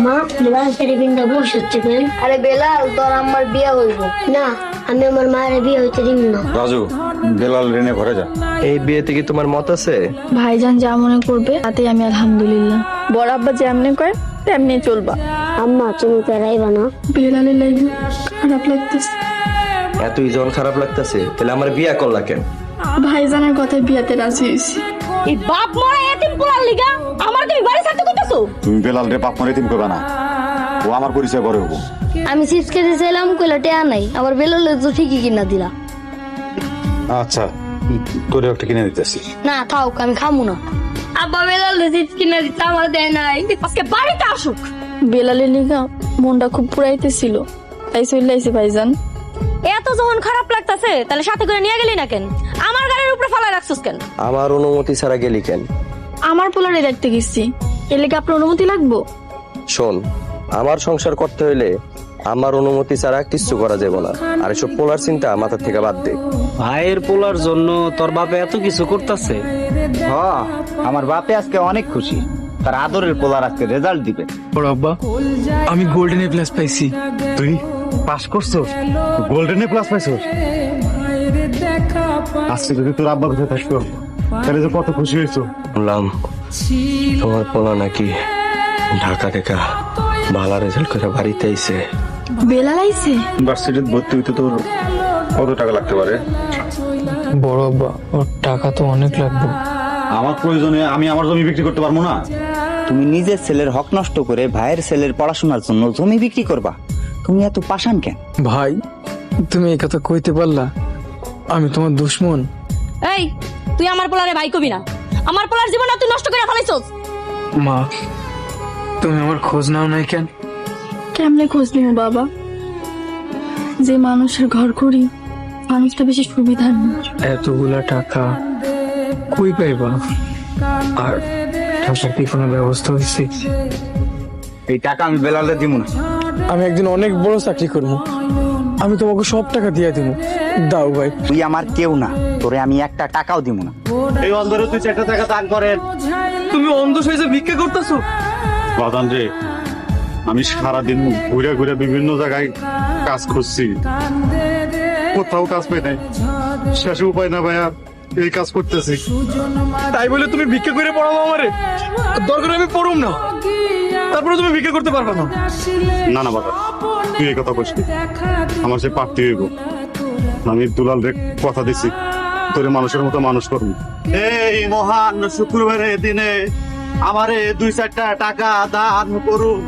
মা বেলাল টেলিভিশনটা বসে হচ্ছে কেন? আরে বেলাল, তোর আমার বিয়ে হইব না, আমি আমার মায়ের বিয়ে হইতে দিব না। রাজু, বেলাল রেনে ঘরে যা। এই বিয়েতে কি তোমার মত আছে? ভাইজান যা মনে করবে তাতেই আমি আলহামদুলিল্লাহ। বড় আব্বা যেমনি কয় তেমনি চলবা। আম্মা তুমি তো রাইবা না? বেলালের লাগে খারাপ লাগতেছে। এতই জন খারাপ লাগতেছে, তাহলে আমার বিয়া করলা কেন? ভাইজানের কথায় বিয়াতে রাজি হইছি। এই বাপ মরা এতিম পোলার লিগা আমার তুমি বাড়ি ছাড়তে কইতাছো? তুমি বেলাল রে বাপ মরে তিম করবে না, ও আমার পরিচয় করে হবো। আমি চিপস খেতে চাইলাম, কইলা টেয়া নাই। আবার বেলালের তো ঠিকই কিনা দিলা। আচ্ছা, তোরে একটা কিনে দিতেছি। না থাক, আমি খামু না। আব্বা বেলালের চিপস কিনা দিতে আমার দেয় নাই। আজকে বাড়িতে আসুক। বেলালের লিগা মনটা খুব পুরাইতেছিল, তাই চলে আইছি ভাইজান। এত যখন খারাপ লাগতাছে তাহলে সাথে করে নিয়ে গেলি না কেন? আমার গাড়ির উপরে ফালাই রাখছস কেন? আমার অনুমতি ছাড়া গেলি কেন? আমার পোলারে দেখতে গেছি, এর লেগে আপনার অনুমতি লাগবো? শোন, আমার সংসার করতে হইলে আমার অনুমতি ছাড়া কিছু করা যাবে না। আর এসব পোলার চিন্তা মাথা থেকে বাদ দে। ভাইয়ের পোলার জন্য তোর বাপে এত কিছু করতেছে। হ্যাঁ, আমার বাপে আজকে অনেক খুশি, তার আদরের পোলার আজকে রেজাল্ট দিবে। বড় আব্বা, আমি গোল্ডেন এ প্লাস পাইছি। তুই পাস করছস, গোল্ডেনে প্লাস পাইছস। আজকে যদি তোর আব্বা কোথায় থাকতো তাহলে যে কত খুশি হয়েছো। বললাম তোমার পোলা নাকি ঢাকা থেকে ভালো রেজাল্ট করে বাড়িতে আইছে। বেলাল আইছে? ইউনিভার্সিটিতে ভর্তি হইতে তোর কত টাকা লাগতে পারে? বড় আব্বা, ওর টাকা তো অনেক লাগবে। আমার প্রয়োজনে আমি আমার জমি বিক্রি করতে পারবো না। তুমি নিজের ছেলের হক নষ্ট করে ভাইয়ের ছেলের পড়াশোনার জন্য জমি বিক্রি করবা? তুমি এত পাষাণ কেন? ভাই, তুমি এই কথা কইতে পারলা? আমি তোমার দুশ্মন? এই, তুই আমার পোলারে ভাই কবি না। আমার পোলার জীবনটা তুই নষ্ট করে ফেলাইছস। মা, তুমি আমার খোঁজ নাও নাই কেন? কেমনে খোঁজ নিব বাবা? যে মানুষের ঘর করি মানুষটা বেশি সুবিধার না। এতগুলা টাকা কই পাইবা? আর টাকার কি কোনো ব্যবস্থা হয়েছে? এই টাকা আমি বেলালে দিব না। আমি একদিন অনেক বড় চাকরি করবো, আমি তোমাকে সব টাকা দিয়ে দিব। দাও ভাই। তুই আমার কেউ না, তোরে আমি একটা টাকাও দিব না। এই অন্ধরে তুই 4 টাকা দান করেন। তুমি অন্ধ সাইজে ভিক্ষা করতেছো? বাদান রে, আমি সারাদিন ঘুরে ঘুরে বিভিন্ন জায়গায় কাজ করছি, কোথাও কাজ পাই নাই। শেষে উপায় না ভাইয়া, এই কাজ করতেছি। তাই বলে তুমি ভিক্ষা করে পড়াবো আমারে? দরকার আমি পড়ুম না, তারপরে তুমি ভিক্ষা করতে পারবা না। না না বাবা, তুই এই কথা বলছিস, আমার সে পারতে হইব। আমি দুলাল রে কথা দিছি, তোরে মানুষের মতো মানুষ করবো। এই মহান শুক্রবারের দিনে আমারে 2-4টা টাকা দান করুন।